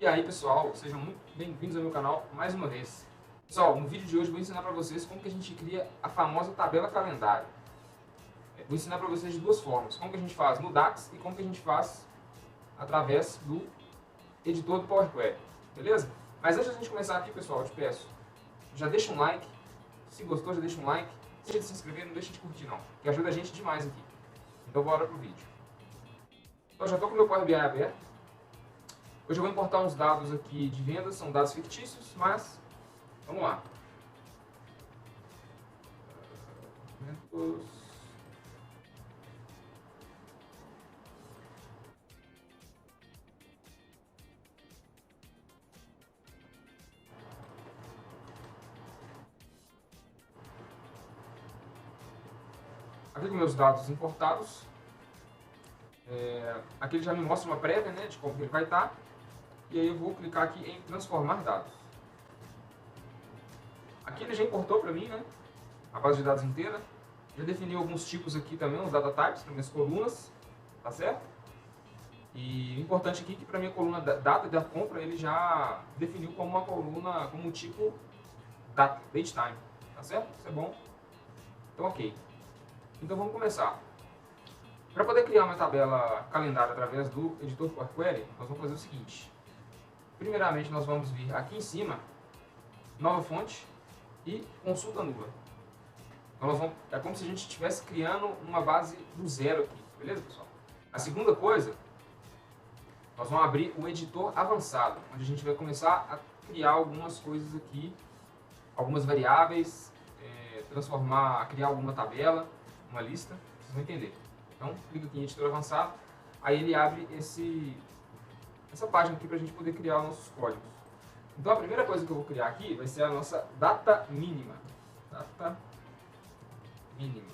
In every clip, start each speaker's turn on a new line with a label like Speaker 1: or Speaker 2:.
Speaker 1: E aí pessoal, sejam muito bem-vindos ao meu canal mais uma vez. Pessoal, no vídeo de hoje eu vou ensinar para vocês como que a gente cria a famosa tabela calendário. Vou ensinar para vocês de duas formas, como que a gente faz no DAX e como que a gente faz através do editor do Power Query, beleza? Mas antes de a gente começar aqui pessoal, eu te peço, já deixa um like, se gostou já deixa um like, se de se inscrever não deixa de curtir não, que ajuda a gente demais aqui. Então bora pro vídeo. Então já estou com o meu Power BI aberto. Hoje eu vou importar uns dados aqui de vendas, são dados fictícios, mas vamos lá. Aqui com meus dados importados. Aqui ele já me mostra uma prévia, né, de como ele vai estar. E aí eu vou clicar aqui em transformar dados. Aqui ele já importou para mim, né, a base de dados inteira. Já definiu alguns tipos aqui também, os data types para minhas colunas, tá certo? E o importante aqui é que para minha coluna data da compra ele já definiu como uma coluna, como um tipo data, date time, tá certo? Isso é bom. Então ok. Então vamos começar. Para poder criar uma tabela calendário através do editor Power Query, nós vamos fazer o seguinte. Primeiramente, nós vamos vir aqui em cima, nova fonte e consulta nula. Então é como se a gente estivesse criando uma base do zero aqui, beleza, pessoal? A segunda coisa, nós vamos abrir o editor avançado, onde a gente vai começar a criar algumas coisas aqui, algumas variáveis, criar alguma tabela, uma lista, vocês vão entender. Então, clica aqui em editor avançado, aí ele abre essa página aqui para a gente poder criar os nossos códigos. Então, a primeira coisa que eu vou criar aqui vai ser a nossa data mínima. Data mínima.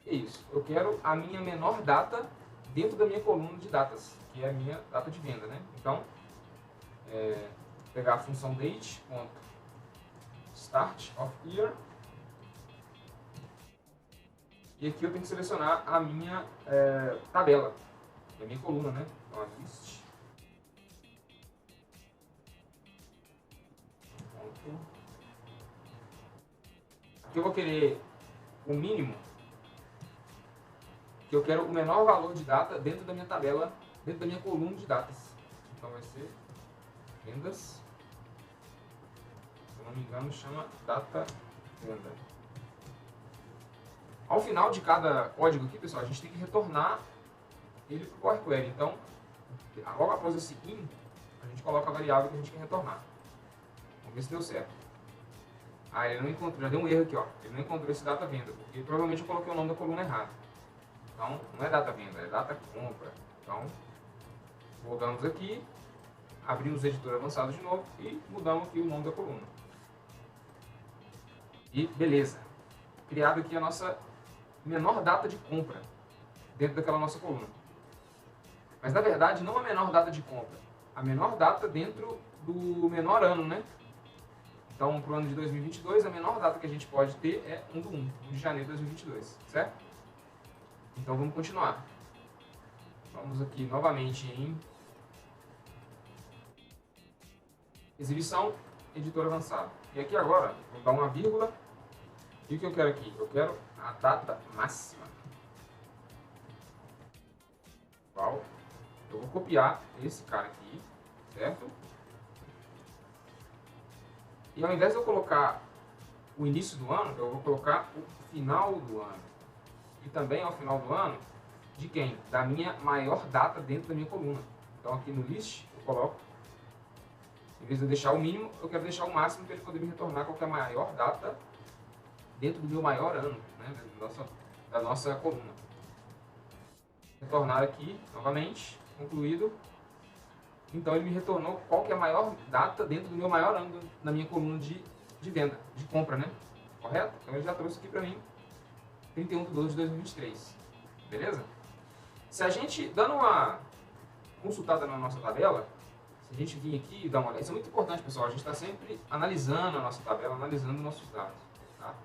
Speaker 1: É isso. Eu quero a minha menor data dentro da minha coluna de datas, que é a minha data de venda, né? Então, pegar a função date.start of year. E aqui eu tenho que selecionar a minha tabela, a minha coluna, né? Então, a list. Aqui eu vou querer o mínimo, que eu quero o menor valor de data dentro da minha tabela, dentro da minha coluna de datas. Então vai ser vendas, se eu não me engano chama data venda. Ao final de cada código aqui, pessoal, a gente tem que retornar ele para o Power Query. Então, logo após esse in, a gente coloca a variável que a gente quer retornar. Vamos ver se deu certo. Ah, ele não encontrou, já deu um erro aqui, ó. Ele não encontrou esse data venda, porque provavelmente eu coloquei o nome da coluna errado. Então, não é data venda, é data compra. Então, voltamos aqui, abrimos o editor avançado de novo e mudamos aqui o nome da coluna. E beleza. Criado aqui a nossa menor data de compra dentro daquela nossa coluna. Mas na verdade não a menor data de compra, a menor data dentro do menor ano, né? Então para o ano de 2022 a menor data que a gente pode ter é 1 de janeiro de 2022, certo? Então vamos continuar. Vamos aqui novamente em exibição, editor avançado. E aqui agora vou dar uma vírgula. E o que eu quero aqui? Eu quero a data máxima. Qual? Eu vou copiar esse cara aqui, certo? E ao invés de eu colocar o início do ano, eu vou colocar o final do ano. E também ao final do ano, de quem? Da minha maior data dentro da minha coluna. Então aqui no list, eu coloco, em vez de eu deixar o mínimo, eu quero deixar o máximo para ele poder me retornar qual que é a maior data dentro do meu maior ano, né, da nossa coluna. Retornar aqui, novamente, concluído. Então ele me retornou qual que é a maior data dentro do meu maior ano na minha coluna de venda, de compra, né? Correto? Então ele já trouxe aqui para mim 31/12/2023. Beleza? Se a gente, dando uma consultada na nossa tabela, se a gente vir aqui e dar uma olhada, isso é muito importante, pessoal, a gente está sempre analisando a nossa tabela, analisando nossos dados. Tá?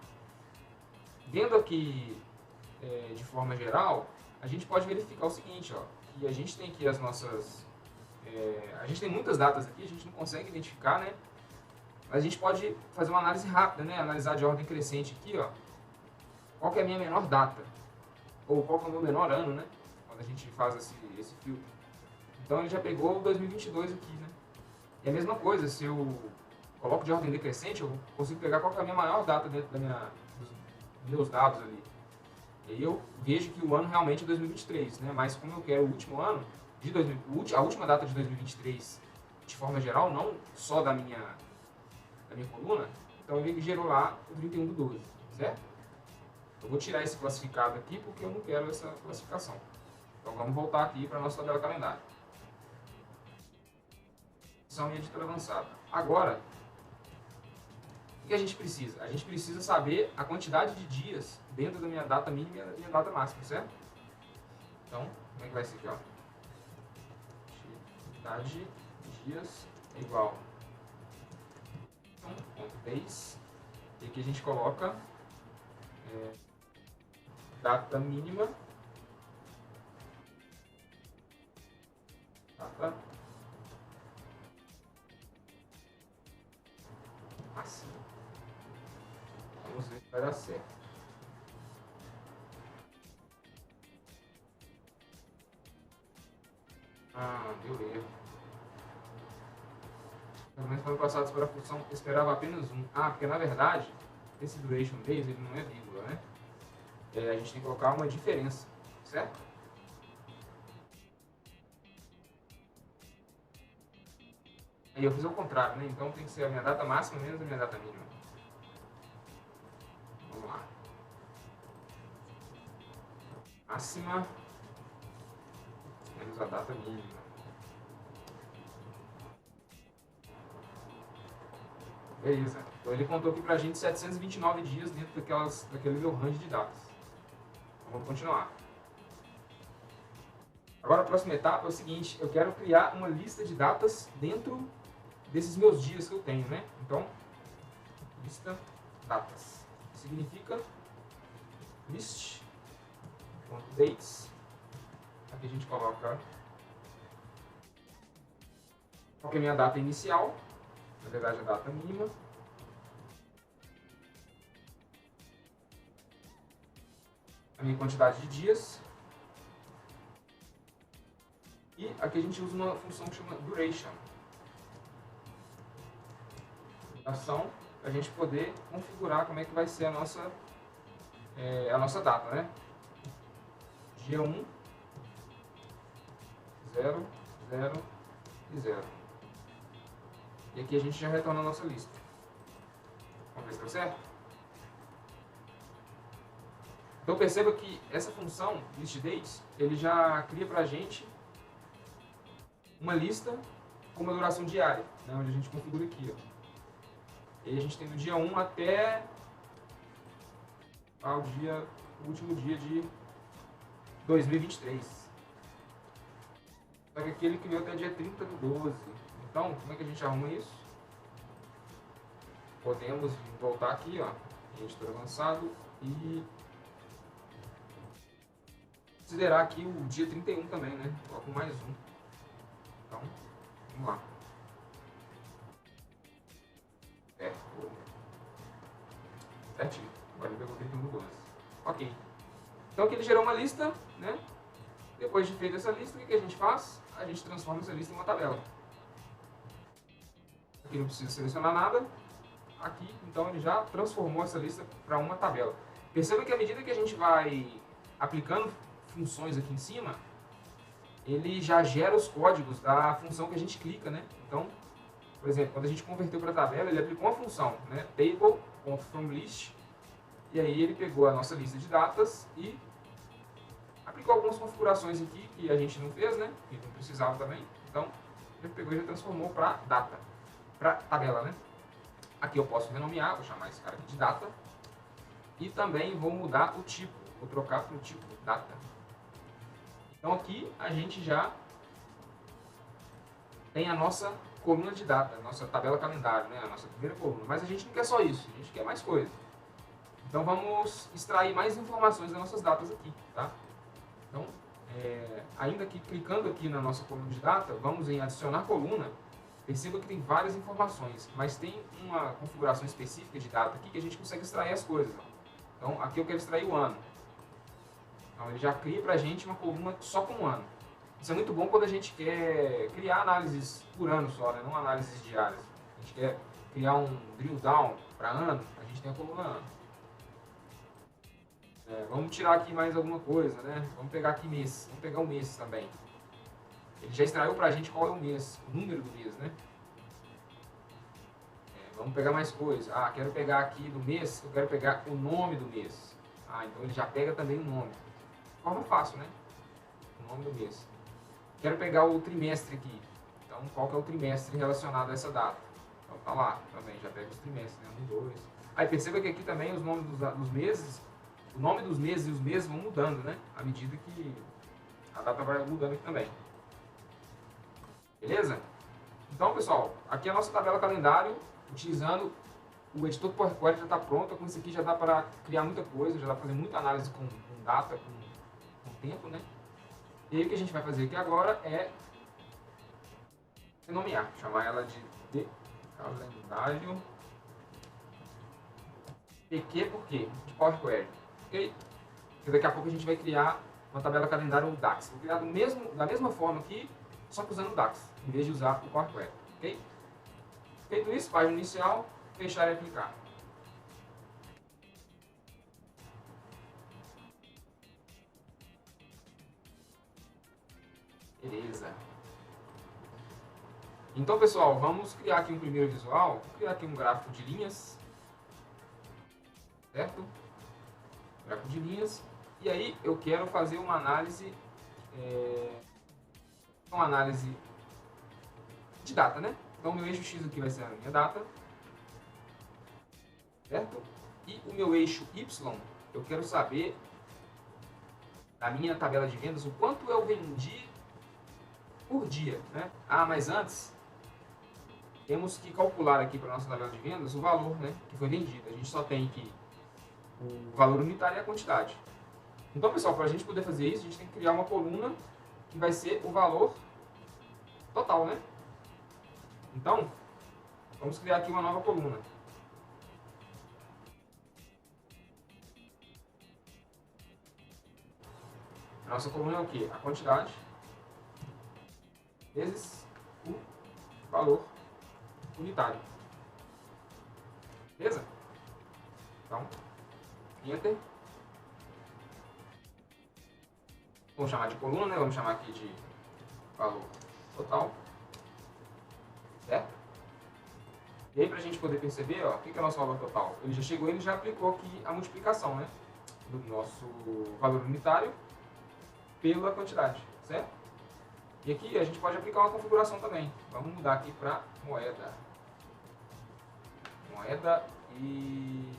Speaker 1: Vendo aqui de forma geral, a gente pode verificar o seguinte, ó, que a gente tem aqui as nossas... a gente tem muitas datas aqui, a gente não consegue identificar, né? Mas a gente pode fazer uma análise rápida, né? Analisar de ordem crescente aqui, ó. Qual que é a minha menor data? Ou qual que é o meu menor ano, né? Quando a gente faz esse filtro. Então ele já pegou o 2022 aqui, né? E a mesma coisa, se eu coloco de ordem decrescente, eu consigo pegar qual que é a minha maior data dentro dos meus dados ali. E aí eu vejo que o ano realmente é 2023, né? Mas como eu quero o último ano, a última data de 2023, de forma geral, não só da minha coluna, então ele gerou lá o 31/12, certo? Eu vou tirar esse classificado aqui porque eu não quero essa classificação. Então vamos voltar aqui para a nossa tabela calendário. São minha editora avançada. Agora, o que a gente precisa? A gente precisa saber a quantidade de dias dentro da minha data mínima e da minha data máxima, certo? Então, como é que vai ser aqui, ó? Quantidade de dias é igual a 1.10. E aqui a gente coloca data mínima, data máxima. Vamos ver se vai dar certo. Deu erro. Pelo menos no ano passado a função esperava apenas um. Porque na verdade esse duration days ele não é vírgula, né? A gente tem que colocar uma diferença, certo? Aí eu fiz ao contrário, né? Então tem que ser a minha data máxima menos a minha data mínima. Vamos lá. Máxima menos a data mínima. Beleza. Então ele contou aqui pra gente 729 dias dentro daquele meu range de datas. Então vamos continuar. Agora a próxima etapa é o seguinte, eu quero criar uma lista de datas dentro desses meus dias que eu tenho, né? Então, lista datas. Significa list.dates. Aqui a gente coloca qual que é a minha data inicial, na verdade a data mínima. A minha quantidade de dias. E aqui a gente usa uma função que chama duration. Duração, para a gente poder configurar como é que vai ser a nossa data, né? Dia 1, 0, 0 e 0. E aqui a gente já retorna a nossa lista. Vamos ver se deu certo? Então perceba que essa função, listDates, ele já cria para a gente uma lista com uma duração diária, né, onde a gente configura aqui. Ó. E aí a gente tem do dia 1 até o último dia de 2023. Só que aqui ele criou até dia 30/12. Então, como é que a gente arruma isso? Podemos voltar aqui, ó, editor avançado, e considerar aqui o dia 31 também, né? Coloco mais um. Então, vamos lá. Certinho. Agora ele pegou 31/12. Ok. Então aqui ele gerou uma lista, né? Depois de feita essa lista, o que a gente faz? A gente transforma essa lista em uma tabela. Aqui não precisa selecionar nada. Aqui, então, ele já transformou essa lista para uma tabela. Perceba que à medida que a gente vai aplicando funções aqui em cima, ele já gera os códigos da função que a gente clica, né? Então, por exemplo, quando a gente converteu para a tabela, ele aplicou uma função, né? Table.fromList, e aí ele pegou a nossa lista de datas e aplicou algumas configurações aqui que a gente não fez, né? Que não precisava também. Então, ele pegou e já transformou para data, para tabela, né? Aqui eu posso renomear, vou chamar esse cara aqui de data. E também vou mudar o tipo, vou trocar para o tipo data. Então aqui a gente já tem a nossa coluna de data, a nossa tabela calendário, né? A nossa primeira coluna. Mas a gente não quer só isso, a gente quer mais coisa. Então vamos extrair mais informações das nossas datas aqui, tá? Então, ainda que clicando aqui na nossa coluna de data, vamos em adicionar coluna, perceba que tem várias informações, mas tem uma configuração específica de data aqui que a gente consegue extrair as coisas. Então aqui eu quero extrair o ano. Então ele já cria para a gente uma coluna só com o ano. Isso é muito bom quando a gente quer criar análises por ano só, né? Não análises diárias. A gente quer criar um drill down para ano, a gente tem a coluna ano. Vamos tirar aqui mais alguma coisa, né? Vamos pegar aqui mês. Vamos pegar o mês também. Ele já extraiu para a gente qual é o mês, o número do mês, né? Vamos pegar mais coisa. Ah, quero pegar aqui do mês, eu quero pegar o nome do mês. Ah, então ele já pega também o nome. De forma fácil, né? O nome do mês. Quero pegar o trimestre aqui. Então, qual que é o trimestre relacionado a essa data? Então, tá lá também, já pega os trimestres, né? 1, 2. Aí perceba que aqui também os nomes dos meses, o nome dos meses e os meses vão mudando, né? À medida que a data vai mudando aqui também. Beleza? Então, pessoal, aqui é a nossa tabela calendário, utilizando o editor PowerPoint já está pronto. Com isso aqui já dá para criar muita coisa, já dá para fazer muita análise com data, com tempo, né? E aí o que a gente vai fazer aqui agora é renomear, chamar ela de calendário PQ por quê? De Power Query, ok? Porque daqui a pouco a gente vai criar uma tabela calendário ou DAX. Vou criar da mesma forma aqui, só que usando o DAX, em vez de usar o Power Query, ok? Feito isso, página inicial, fechar e aplicar. Beleza. Então, pessoal, vamos criar aqui um primeiro visual. Vou criar aqui um gráfico de linhas. Certo? Gráfico de linhas. E aí eu quero fazer uma análise de data, né? Então, o meu eixo X aqui vai ser a minha data. Certo? E o meu eixo Y, eu quero saber, na minha tabela de vendas, o quanto eu vendi por dia, né? Ah, mas antes temos que calcular aqui para a nossa tabela de vendas o valor, né, que foi vendido. A gente só tem que o valor unitário e a quantidade. Então, pessoal, para a gente poder fazer isso, a gente tem que criar uma coluna que vai ser o valor total, né? Então, vamos criar aqui uma nova coluna. A nossa coluna é o quê? A quantidade vezes o valor unitário. Beleza? Então, Enter. Vamos chamar de coluna, né? Vamos chamar aqui de valor total. Certo? E aí, para a gente poder perceber, ó, o que é o nosso valor total? Ele já chegou, ele já aplicou aqui a multiplicação, né? Do nosso valor unitário pela quantidade, certo? E aqui a gente pode aplicar uma configuração também. Vamos mudar aqui para moeda. Moeda e...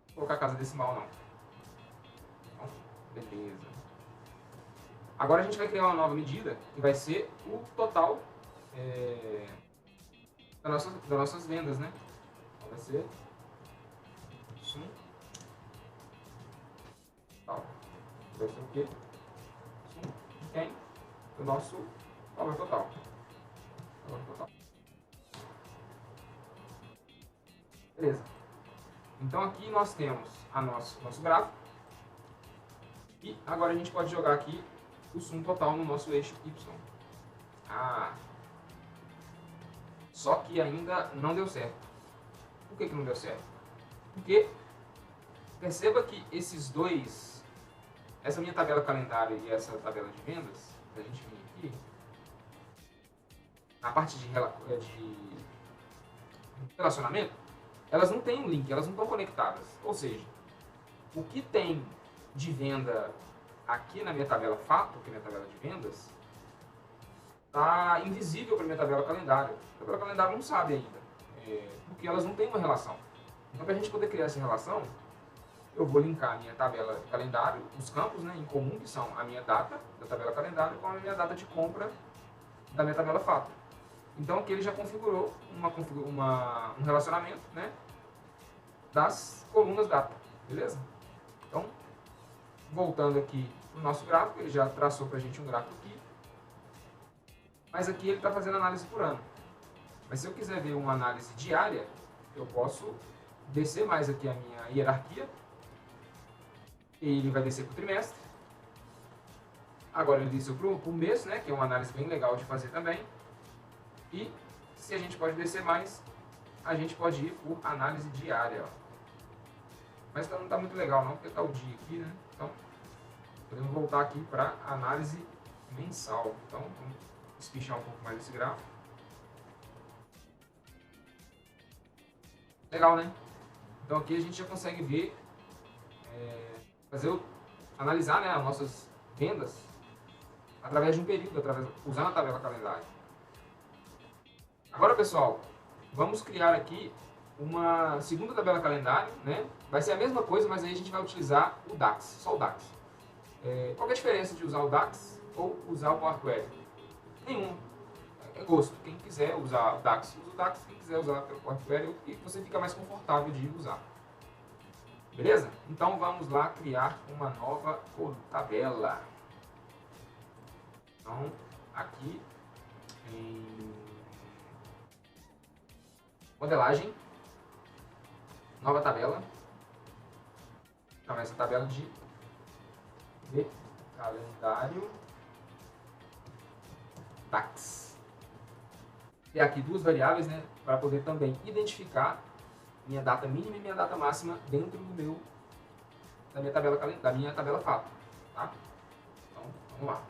Speaker 1: Não vou colocar casa decimal não. Então, beleza. Agora a gente vai criar uma nova medida que vai ser o total das nossas vendas, né? Então vai ser sum total. Vai ser o quê? Sum de quem? Do nosso valor total. Valor total. Beleza. Então aqui nós temos nosso gráfico. E agora a gente pode jogar aqui o sum total no nosso eixo Y. Ah, só que ainda não deu certo. Por que não deu certo? Porque perceba que esses dois, essa minha tabela calendário e essa tabela de vendas, a gente vir aqui, na parte de relacionamento, elas não têm um link, elas não estão conectadas. Ou seja, o que tem de venda aqui na minha tabela fato, que é a minha tabela de vendas, está invisível para a minha tabela calendário. A tabela calendário não sabe ainda, porque elas não têm uma relação. Então, para a gente poder criar essa relação, eu vou linkar a minha tabela de calendário, os campos, né, em comum, que são a minha data da tabela calendário com a minha data de compra da minha tabela fato. Então aqui ele já configurou um relacionamento, né, das colunas data, beleza? Então, voltando aqui no nosso gráfico, ele já traçou para a gente um gráfico aqui, mas aqui ele está fazendo análise por ano. Mas se eu quiser ver uma análise diária, eu posso descer mais aqui a minha hierarquia, e ele vai descer para o trimestre. Agora ele desceu para o mês, né, que é uma análise bem legal de fazer também. E se a gente pode descer mais, a gente pode ir por análise diária. Ó. Mas não está muito legal não, porque está o dia aqui, né? Então, podemos voltar aqui para análise mensal. Então, vamos espichar um pouco mais esse gráfico. Legal, né? Então aqui a gente já consegue ver, analisar, né, as nossas vendas através de um período, usando a tabela calendário. Agora, pessoal, vamos criar aqui uma segunda tabela calendário, né? Vai ser a mesma coisa, mas aí a gente vai utilizar o DAX, só o DAX. Qual é a diferença de usar o DAX ou usar o Power Query? Nenhum. É gosto. Quem quiser usar o DAX, usa o DAX. Quem quiser usar pelo Power Query, e você fica mais confortável de usar. Beleza? Então vamos lá criar uma nova tabela. Então, aqui em modelagem, nova tabela. Então, essa tabela de calendário DAX. Tem aqui duas variáveis, né, para poder também identificar minha data mínima e minha data máxima dentro da minha tabela fato, tá? Então, vamos lá.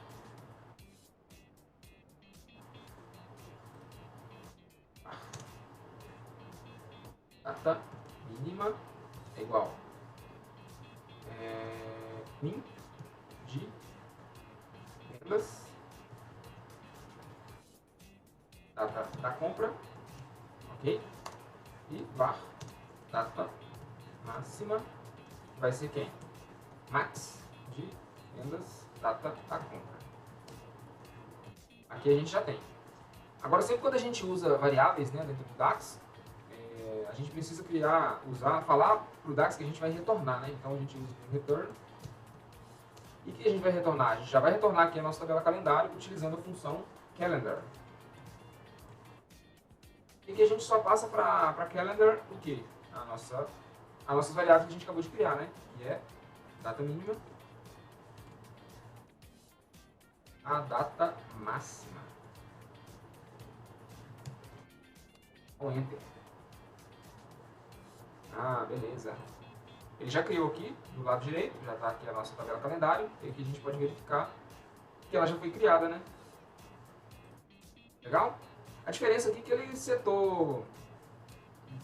Speaker 1: Data mínima é igual min de vendas, data da compra, ok? E var data máxima vai ser quem? Max de vendas, data da compra. Aqui a gente já tem. Agora, sempre quando a gente usa variáveis, né, dentro do DAX, a gente precisa falar para o DAX que a gente vai retornar, né? Então a gente usa o return. E o que a gente vai retornar? A gente já vai retornar aqui a nossa tabela calendário utilizando a função calendar. E que a gente só passa para calendar o quê? As nossas variáveis que a gente acabou de criar, né? Que é data mínima, a data máxima. Com Enter. Ah, beleza. Ele já criou aqui do lado direito, já está aqui a nossa tabela calendário, e aqui a gente pode verificar que ela já foi criada, né? Legal? A diferença aqui é que ele setou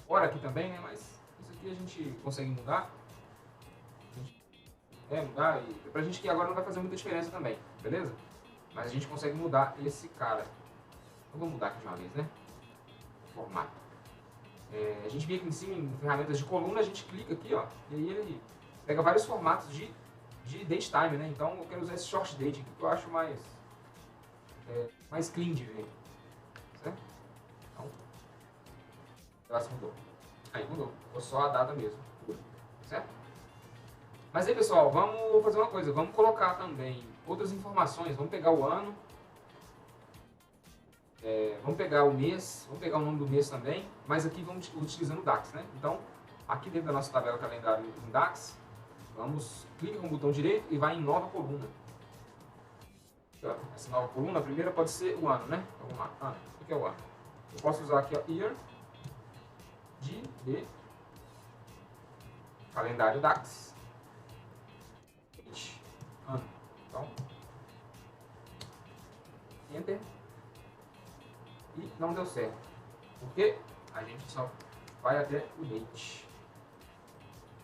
Speaker 1: fora aqui também, né? Mas isso aqui a gente consegue mudar. Mudar, e pra gente que agora não vai fazer muita diferença também, beleza? Mas a gente consegue mudar esse cara. Eu vou mudar aqui de uma vez, né? Formato. A gente vem aqui em cima em ferramentas de coluna, a gente clica aqui, ó, e aí ele pega vários formatos de date time, né? Então eu quero usar esse short date aqui que eu acho mais clean de ver, certo? Então, o próximo mudou. Aí mudou, ficou só a data mesmo, certo? Mas aí, pessoal, vamos fazer uma coisa, vamos colocar também outras informações, vamos pegar o ano, vamos pegar o mês, vamos pegar o nome do mês também, mas aqui vamos utilizando o DAX, né? Então, aqui dentro da nossa tabela calendário em DAX, clica com o botão direito e vai em nova coluna. Essa nova coluna, a primeira pode ser o ano, né? Então, vamos lá, ano. O que é o ano? Eu posso usar aqui, ó, year, de calendário DAX, ano. Então, Enter. E não deu certo, porque a gente só vai até o date,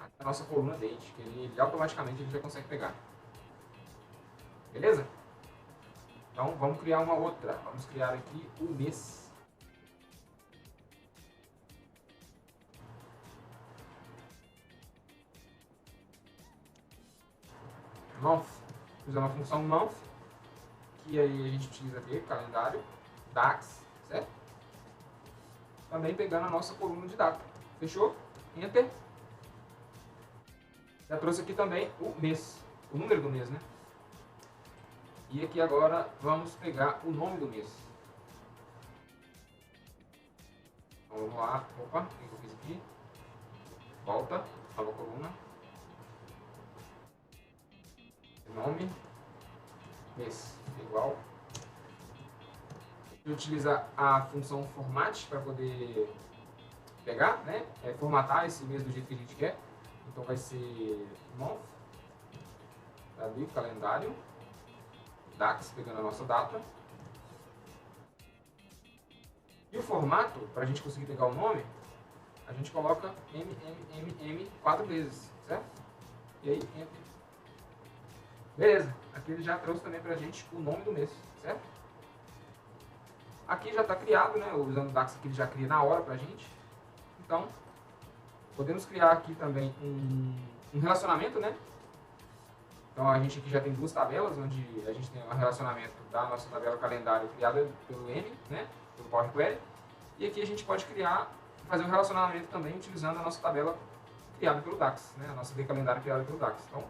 Speaker 1: até a nossa coluna date, que ele automaticamente já consegue pegar. Beleza? Então vamos criar uma outra, vamos criar aqui o mês. Month, usando a função month, que aí a gente utiliza aqui, calendário, DAX, certo? Também pegando a nossa coluna de data. Fechou? Enter. Já trouxe aqui também o mês, o número do mês, né? E aqui agora vamos pegar o nome do mês. Então, vamos lá. Opa, o que eu fiz aqui? Volta, nova coluna. Nome, mês, igual. E utilizar a função format para poder pegar, né? Formatar esse mês do jeito que a gente quer. Então vai ser month, ali, calendário, DAX, pegando a nossa data. E o formato, para a gente conseguir pegar o nome, a gente coloca MMMM 4 vezes, certo? E aí, entre. Beleza, aqui ele já trouxe também pra gente o nome do mês, certo? Aqui já está criado, né? Usando o DAX aqui ele já cria na hora pra gente. Então, podemos criar aqui também um relacionamento, né? Então a gente aqui já tem duas tabelas, onde a gente tem um relacionamento da nossa tabela calendário criada pelo M, né? Pelo Power Query. E aqui a gente pode fazer um relacionamento também utilizando a nossa tabela criada pelo DAX, né? A nossa D calendário criada pelo DAX. Então,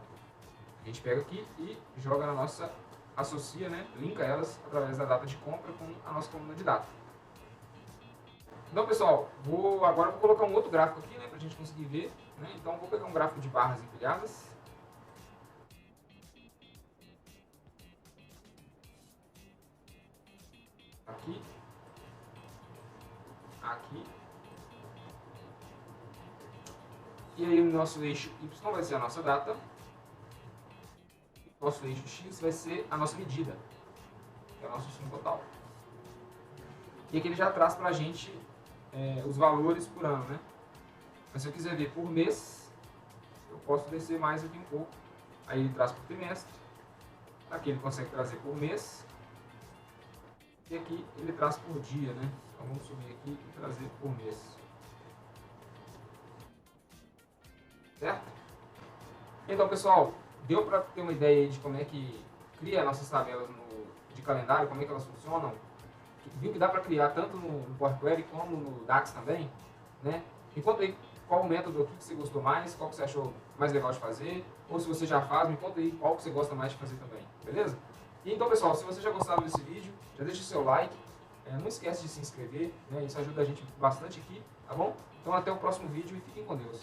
Speaker 1: a gente pega aqui e joga na nossa, associa, né? Linka elas através da data de compra com a nossa coluna de data. Então, pessoal, agora vou colocar um outro gráfico aqui, né? Pra gente conseguir ver, né? Então, vou pegar um gráfico de barras empilhadas. Aqui. Aqui. E aí o nosso eixo Y vai ser a nossa data. Nosso eixo X vai ser a nossa medida, que é o nosso sum total. E aqui ele já traz pra gente os valores por ano, né? Mas se eu quiser ver por mês, eu posso descer mais aqui um pouco. Aí ele traz por trimestre. Aqui ele consegue trazer por mês. E aqui ele traz por dia, né? Então vamos subir aqui e trazer por mês. Certo? Então, pessoal, deu para ter uma ideia de como é que cria nossas tabelas de calendário, como é que elas funcionam? Viu que dá para criar tanto no Power Query como no DAX também, né? Me conta aí qual o método, o que você gostou mais, qual que você achou mais legal de fazer, ou se você já faz, me conta aí qual que você gosta mais de fazer também, beleza? E então, pessoal, se você já gostava desse vídeo, já deixa o seu like, não esquece de se inscrever, né? Isso ajuda a gente bastante aqui, tá bom? Então até o próximo vídeo e fiquem com Deus.